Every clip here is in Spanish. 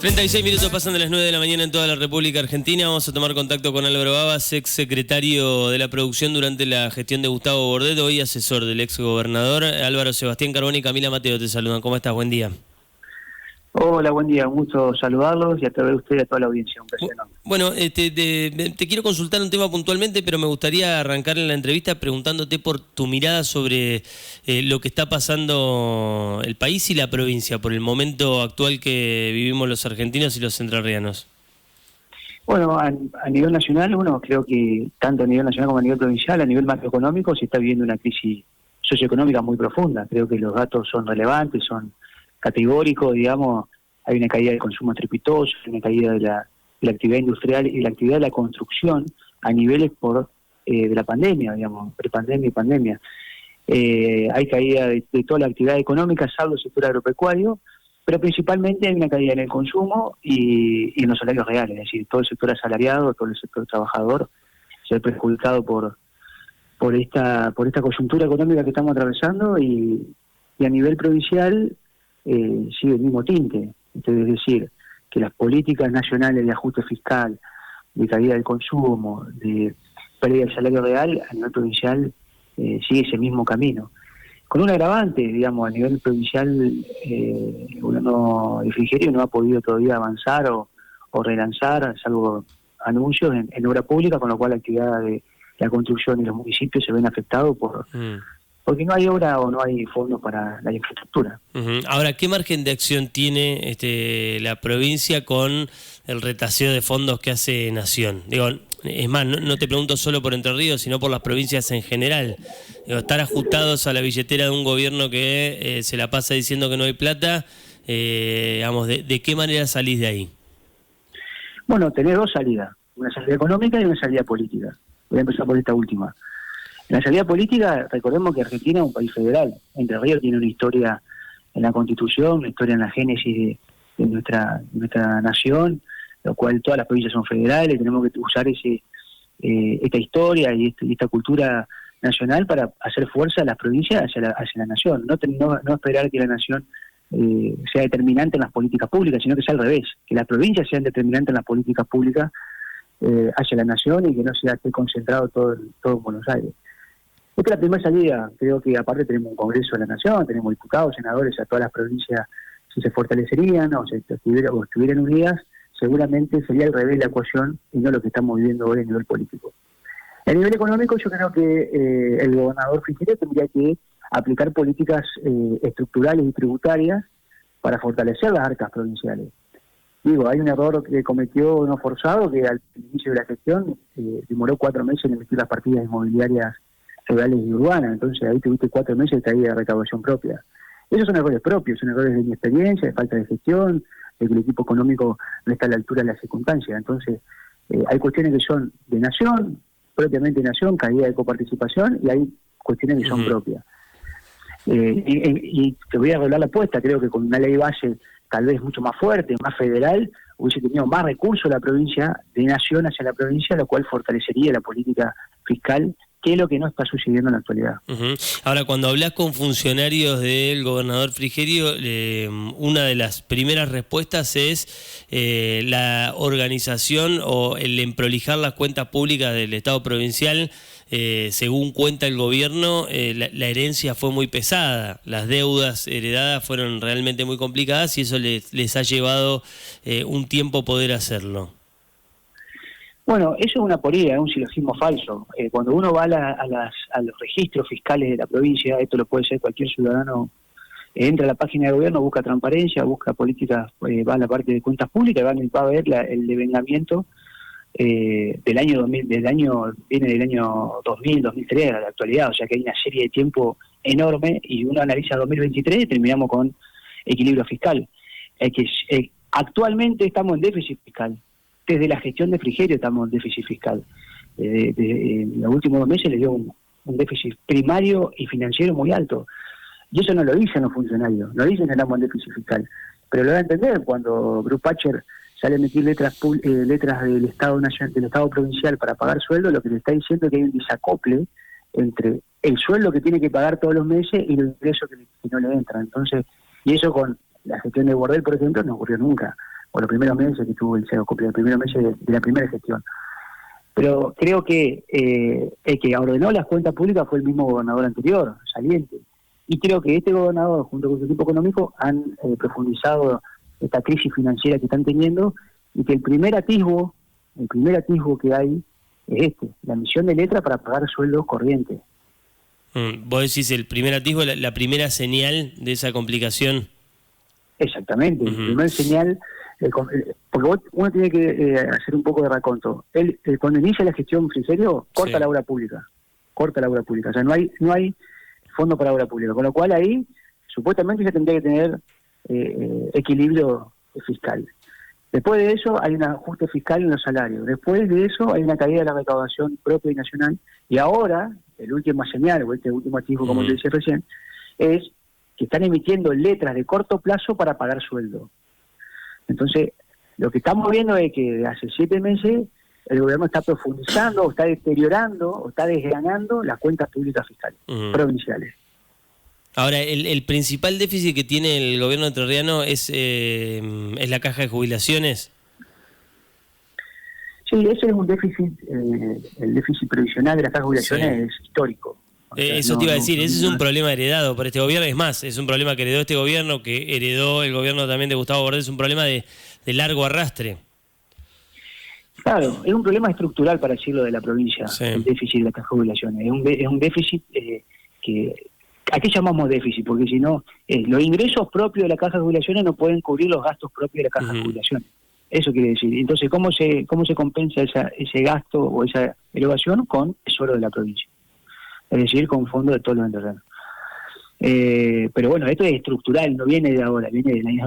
36 minutos pasan de las 9 de la mañana en toda la República Argentina. Vamos a tomar contacto con Álvaro Babas, ex secretario de la producción durante la gestión de Gustavo Bordet, hoy asesor del ex gobernador. Álvaro, Sebastián Carbone y Camila Mateo te saludan. ¿Cómo estás? Buen día. Hola, buen día. Un gusto saludarlos y a través de usted y a toda la audiencia. Un placer enorme. Bueno, te quiero consultar un tema puntualmente, pero me gustaría arrancar en la entrevista preguntándote por tu mirada sobre lo que está pasando el país y la provincia por el momento actual que vivimos los argentinos y los entrerrianos. Bueno, a nivel nacional, creo que tanto a nivel nacional como a nivel provincial, a nivel macroeconómico, se está viviendo una crisis socioeconómica muy profunda. Creo que los datos son relevantes, son categóricos, digamos. Hay una caída del consumo estrepitoso, hay una caída de la actividad industrial y la actividad de la construcción a niveles de la pandemia, digamos, prepandemia y pandemia. Hay caída de toda la actividad económica, salvo el sector agropecuario, pero principalmente hay una caída en el consumo y en los salarios reales, es decir, todo el sector asalariado, todo el sector trabajador se ve perjudicado por esta coyuntura económica que estamos atravesando y a nivel provincial sigue el mismo tinte. Entonces, es decir, que las políticas nacionales de ajuste fiscal, de caída del consumo, de pérdida del salario real, a nivel provincial sigue ese mismo camino. Con un agravante, digamos, a nivel provincial, el Frigerio no ha podido todavía avanzar o relanzar, salvo anuncios en obra pública, con lo cual la actividad de la construcción y los municipios se ven afectados porque no hay obra o no hay fondos para la infraestructura. Ahora, ¿qué margen de acción tiene la provincia con el retaseo de fondos que hace Nación? Digo, es más, no te pregunto solo por Entre Ríos, sino por las provincias en general. Digo, estar ajustados a la billetera de un gobierno que se la pasa diciendo que no hay plata, digamos, ¿de qué manera salís de ahí? Bueno, tenés dos salidas, una salida económica y una salida política. Voy a empezar por esta última. En la salida política, recordemos que Argentina es un país federal. Entre Ríos tiene una historia en la Constitución, una historia en la génesis de nuestra nación, lo cual todas las provincias son federales. Tenemos que usar esta historia y esta cultura nacional para hacer fuerza a las provincias hacia la nación. No esperar que la nación sea determinante en las políticas públicas, sino que sea al revés, que las provincias sean determinantes en las políticas públicas hacia la nación y que no esté concentrado todo en Buenos Aires. Esta es la primera salida. Creo que aparte tenemos un Congreso de la Nación, tenemos diputados, senadores, a todas las provincias, si se fortalecerían o estuvieran unidas, seguramente sería al revés la ecuación y no lo que estamos viviendo hoy a nivel político. A nivel económico, yo creo que el gobernador Frigerio tendría que aplicar políticas estructurales y tributarias para fortalecer las arcas provinciales. Digo, hay un error que cometió no forzado, que al inicio de la gestión demoró 4 meses en emitir las partidas inmobiliarias federales y urbanas, entonces ahí tuviste 4 meses de caída de recaudación propia. Esos son errores propios, son errores de mi experiencia, de falta de gestión, de que el equipo económico no está a la altura de las circunstancias. Entonces, hay cuestiones que son de nación, propiamente de nación, caída de coparticipación, y hay cuestiones que son propias. Y te voy a arreglar la apuesta, creo que con una ley base tal vez mucho más fuerte, más federal, hubiese tenido más recursos la provincia, de nación hacia la provincia, lo cual fortalecería la política fiscal, que es lo que no está sucediendo en la actualidad. Ahora, cuando hablas con funcionarios del gobernador Frigerio, una de las primeras respuestas es la organización o el emprolijar las cuentas públicas del Estado provincial. Según cuenta el gobierno, la herencia fue muy pesada, las deudas heredadas fueron realmente muy complicadas y eso les ha llevado un tiempo poder hacerlo. Bueno, eso es una porilla, es un silogismo falso. Cuando uno va a los registros fiscales de la provincia, esto lo puede ser cualquier ciudadano, entra a la página de gobierno, busca transparencia, busca políticas, va a la parte de cuentas públicas, va a ver el devengamiento del año 2000, viene del año 2000, 2003 a la actualidad, o sea que hay una serie de tiempo enorme y uno analiza 2023 y terminamos con equilibrio fiscal. Actualmente estamos en déficit fiscal. Desde la gestión de Frigerio estamos en déficit fiscal. En los últimos 2 meses le dio un déficit primario y financiero muy alto. Y eso no lo dicen los funcionarios, no dicen que estamos en déficit fiscal. Pero lo van a entender cuando Bruce Pacher sale a emitir letras del Estado provincial para pagar sueldo, lo que le está diciendo es que hay un desacople entre el sueldo que tiene que pagar todos los meses y los ingresos que no le entran. Entonces, y eso con la gestión de Bordet, por ejemplo, no ocurrió nunca. o los primeros meses que tuvo el Senocopio, los primeros meses de la primera gestión. Pero creo que el que ordenó las cuentas públicas fue el mismo gobernador anterior, saliente. Y creo que este gobernador, junto con su equipo económico, han profundizado esta crisis financiera que están teniendo, y que el primer atisbo que hay es la emisión de letra para pagar sueldos corrientes. Vos decís el primer atisbo, la primera señal de esa complicación. Exactamente, el primer señal, porque uno tiene que hacer un poco de raconto. Él, cuando inicia la gestión Frigerio, corta la obra pública, o sea, no hay fondo para obra pública, con lo cual ahí supuestamente ya tendría que tener equilibrio fiscal. Después de eso hay un ajuste fiscal en los salarios, después de eso hay una caída de la recaudación propia y nacional, y ahora, el último señal, o este último atisbo, como te decía recién, es que están emitiendo letras de corto plazo para pagar sueldo. Entonces, lo que estamos viendo es que de hace 7 meses el gobierno está profundizando, o está deteriorando, o está desgranando las cuentas públicas fiscales provinciales. Ahora, el principal déficit que tiene el gobierno entrerriano es la caja de jubilaciones. Sí, ese es un déficit, el déficit previsional de las cajas de jubilaciones es histórico. O sea, eso te iba a decir, ese es un problema heredado por este gobierno, es más, es un problema que heredó este gobierno, que heredó el gobierno también de Gustavo Bordés, es un problema de largo arrastre. Claro, es un problema estructural, para decirlo, de la provincia, el déficit de las cajas de jubilaciones. Es un déficit que... ¿A qué llamamos déficit? Porque si no, los ingresos propios de la caja de jubilaciones no pueden cubrir los gastos propios de la caja de jubilaciones. Eso quiere decir. Entonces, ¿cómo se compensa ese gasto o esa elevación? Con tesoro de la provincia. Es decir, con fondos de todos los entrerrianos. Pero bueno, esto es estructural, no viene de ahora, viene del año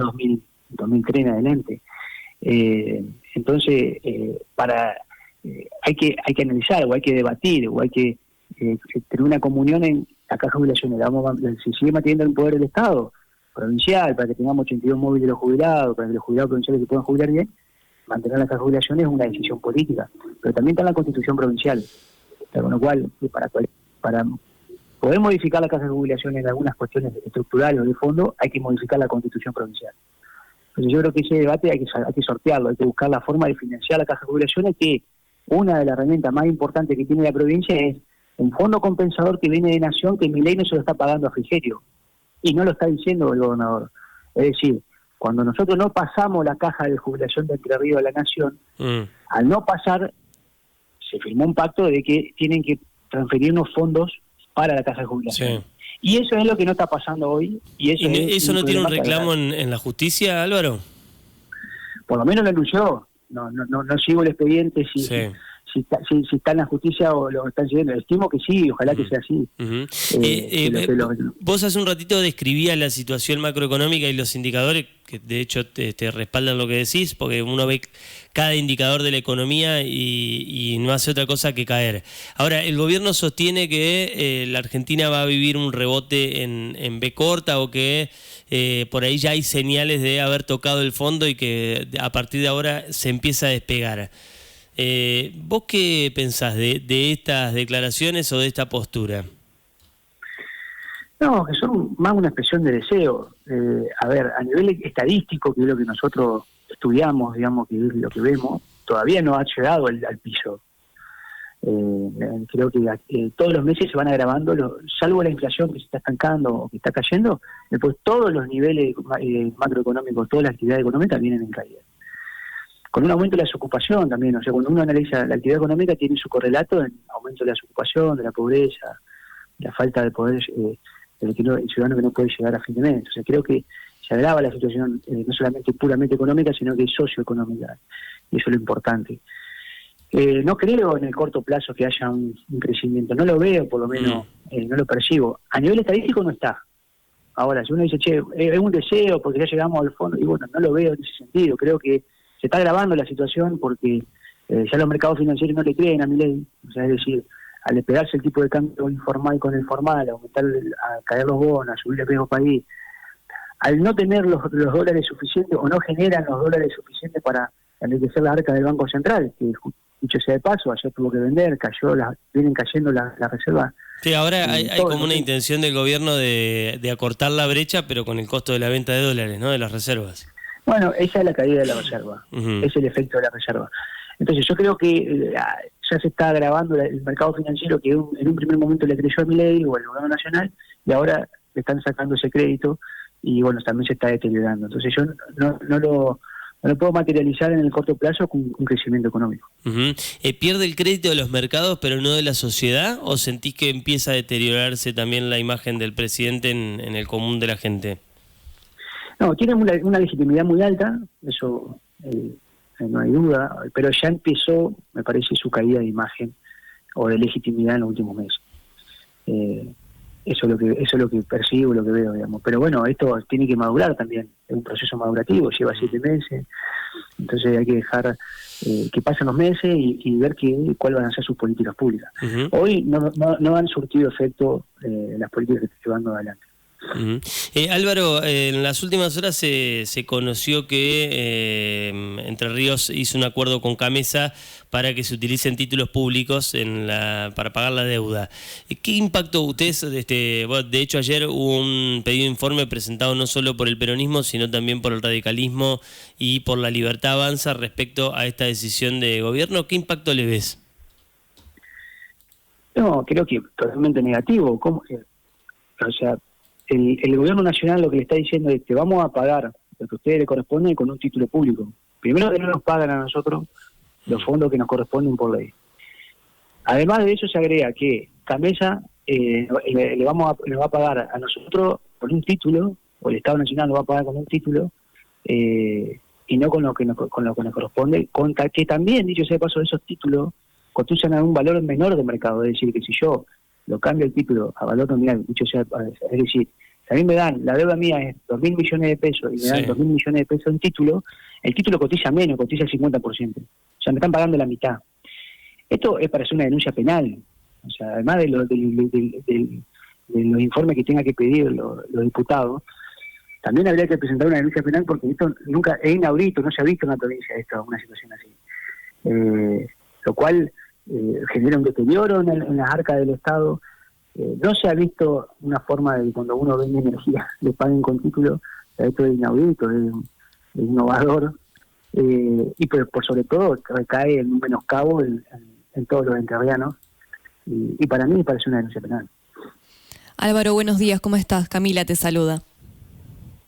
2003 en adelante. Entonces, hay que analizar, o hay que debatir, o hay que tener una comunión en la caja de jubilaciones. Se sigue manteniendo el poder del Estado provincial, para que tengamos 82 móviles de los jubilados, para que los jubilados provinciales se puedan jubilar bien. Mantener la caja de jubilaciones es una decisión política, pero también está en la Constitución provincial. Con lo cual, para poder modificar la caja de jubilaciones en algunas cuestiones estructurales o de fondo, hay que modificar la Constitución provincial. Entonces yo creo que ese debate hay que sortearlo, hay que buscar la forma de financiar la caja de jubilaciones, que una de las herramientas más importantes que tiene la provincia es un fondo compensador que viene de Nación, que Milei no se lo está pagando a Frigerio, y no lo está diciendo el gobernador. Es decir, cuando nosotros no pasamos la caja de jubilación de Entre Ríos a la Nación, al no pasar, se firmó un pacto de que tienen que transferir unos fondos para la caja de jubilación. Y eso es lo que no está pasando hoy. ¿Y eso no tiene un reclamo en la justicia, Álvaro? Por lo menos lo anunció. No sigo el expediente si está en la justicia o lo están siguiendo. Estimo que sí, ojalá que sea así. Vos hace un ratito describías la situación macroeconómica y los indicadores, que de hecho te respaldan lo que decís, porque uno ve cada indicador de la economía y no hace otra cosa que caer. Ahora, el gobierno sostiene que la Argentina va a vivir un rebote en B corta, o que por ahí ya hay señales de haber tocado el fondo y que a partir de ahora se empieza a despegar. ¿Vos qué pensás de estas declaraciones o de esta postura? No, que son más una expresión de deseo. A ver, a nivel estadístico, que es lo que nosotros estudiamos, digamos, que es lo que vemos, todavía no ha llegado al piso. Creo que todos los meses se van agravando, salvo la inflación que se está estancando o que está cayendo, después todos los niveles macroeconómicos, todas las actividades económicas vienen en caída. Con un aumento de la desocupación también, o sea, cuando uno analiza la actividad económica tiene su correlato en aumento de la desocupación, de la pobreza, la falta de poder el ciudadano que no puede llegar a fin de mes. O sea, creo que se agrava la situación no solamente puramente económica, sino que socioeconómica, y eso es lo importante. No creo en el corto plazo que haya un crecimiento, no lo veo, por lo menos no lo percibo. A nivel estadístico no está. Ahora, si uno dice, che, es un deseo porque ya llegamos al fondo, y bueno, no lo veo en ese sentido. Creo que se está agravando la situación porque ya los mercados financieros no le creen a Milei. O sea, es decir, al despegarse el tipo de cambio informal con el formal, a caer los bonos, a subir el riesgo país, al no tener los dólares suficientes, o no generan los dólares suficientes para enriquecer la arca del Banco Central, que dicho sea de paso, ayer tuvo que vender, vienen cayendo las reservas. Sí, ahora hay como una intención del gobierno de acortar la brecha, pero con el costo de la venta de dólares, ¿no?, de las reservas. Bueno, esa es la caída de la reserva, es el efecto de la reserva. Entonces yo creo que ya se está agravando el mercado financiero que en un primer momento le creyó a Milei o al gobierno nacional y ahora le están sacando ese crédito y bueno, también se está deteriorando. Entonces yo no lo puedo materializar en el corto plazo con un crecimiento económico. ¿Pierde el crédito de los mercados pero no de la sociedad o sentís que empieza a deteriorarse también la imagen del presidente en el común de la gente? No, tiene una legitimidad muy alta, eso no hay duda, pero ya empezó, me parece, su caída de imagen o de legitimidad en los últimos meses. Eso es lo que percibo, lo que veo, digamos. Pero bueno, esto tiene que madurar también, es un proceso madurativo, lleva 7 meses, entonces hay que dejar que pasen los meses y ver cuáles van a ser sus políticas públicas. Hoy no han surtido efecto las políticas que están llevando adelante. Álvaro, en las últimas horas se conoció que Entre Ríos hizo un acuerdo con Camesa para que se utilicen títulos públicos para pagar la deuda. ¿Qué impacto ustedes, de hecho ayer hubo un pedido de informe presentado no solo por el peronismo, sino también por el radicalismo y por la Libertad Avanza respecto a esta decisión de gobierno? ¿Qué impacto le ves? No, creo que totalmente negativo. O sea, el gobierno nacional lo que le está diciendo es que vamos a pagar lo que a ustedes le corresponde con un título público. Primero que no nos pagan a nosotros los fondos que nos corresponden por ley. Además de eso se agrega que Camesa nos va a pagar a nosotros con un título, o el Estado Nacional nos va a pagar con un título, y no con lo que nos corresponde, que también, dicho sea de paso, esos títulos cotizan a un valor menor de mercado. Es decir, que si yo lo cambio el título a valor nominal, dicho sea, es decir, si a mí me dan, la deuda mía es 2.000 millones de pesos y me dan 2.000 millones de pesos en título, el título cotiza menos, cotiza el 50%. O sea, me están pagando la mitad. Esto es para hacer una denuncia penal. O sea, además de los informes que tenga que pedir los diputados, también habría que presentar una denuncia penal porque esto nunca es inaudito, no se ha visto en la provincia una situación así. Lo cual genera un deterioro en las arcas del Estado. No se ha visto una forma de que cuando uno vende energía le paguen con título. Esto es inaudito, es innovador, y por sobre todo recae en un menoscabo en todos los entrerrianos, y para mí me parece una denuncia penal. Álvaro, buenos días, ¿cómo estás? Camila te saluda.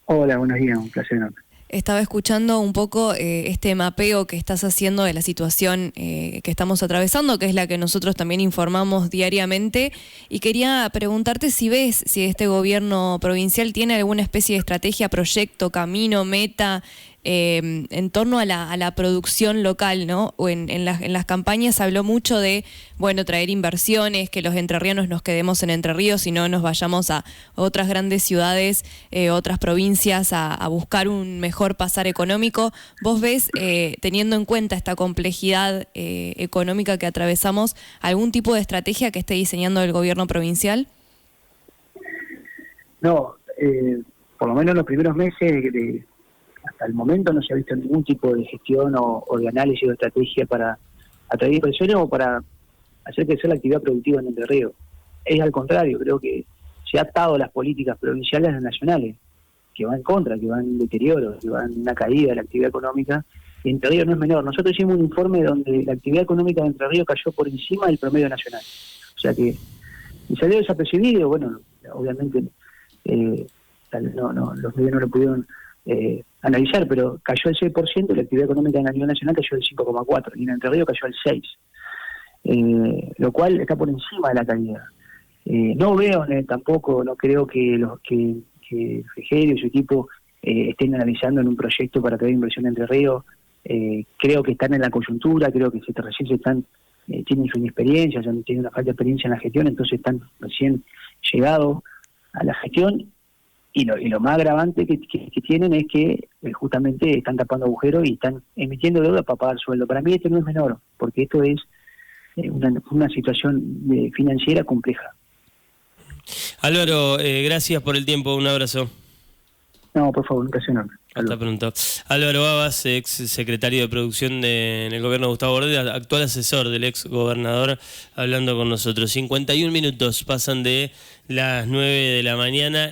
Hola, buenos días, un placer enorme. Estaba escuchando un poco este mapeo que estás haciendo de la situación que estamos atravesando, que es la que nosotros también informamos diariamente, y quería preguntarte si ves si este gobierno provincial tiene alguna especie de estrategia, proyecto, camino, meta en torno a la producción local, ¿no? O en las campañas se habló mucho de, bueno, traer inversiones, que los entrerrianos nos quedemos en Entre Ríos y no nos vayamos a otras grandes ciudades, otras provincias a buscar un mejor pasar económico. ¿Vos ves, teniendo en cuenta esta complejidad económica que atravesamos, algún tipo de estrategia que esté diseñando el gobierno provincial? No, por lo menos los primeros meses hasta el momento no se ha visto ningún tipo de gestión o de análisis o estrategia para atraer inversiones o para hacer crecer la actividad productiva en Entre Ríos. Es al contrario, creo que se ha atado las políticas provinciales a las nacionales, que van en contra, que van en deterioro, que van en una caída de la actividad económica, y Entre Ríos no es menor. Nosotros hicimos un informe donde la actividad económica de Entre Ríos cayó por encima del promedio nacional. O sea que, y salió desapercibido, bueno, obviamente los medios no lo pudieron analizar, pero cayó el 6% y la actividad económica a nivel nacional cayó el 5,4%, y en Entre Ríos cayó el 6%, lo cual está por encima de la caída. No veo tampoco, no creo que Frigerio y su equipo estén analizando en un proyecto para traer inversión a Entre Ríos. Creo que están en la coyuntura, creo que recién tienen su inexperiencia, tienen una falta de experiencia en la gestión, entonces están recién llegados a la gestión. Y lo más agravante que tienen es que justamente están tapando agujeros y están emitiendo deuda para pagar sueldo. Para mí esto no es menor, porque esto es una situación financiera compleja. Álvaro, gracias por el tiempo, un abrazo. No, por favor, un placer enorme. Hasta pronto. Álvaro Babas, ex secretario de producción en el gobierno de Gustavo Bordet, actual asesor del ex gobernador, hablando con nosotros. 51 minutos pasan de las 9 de la mañana.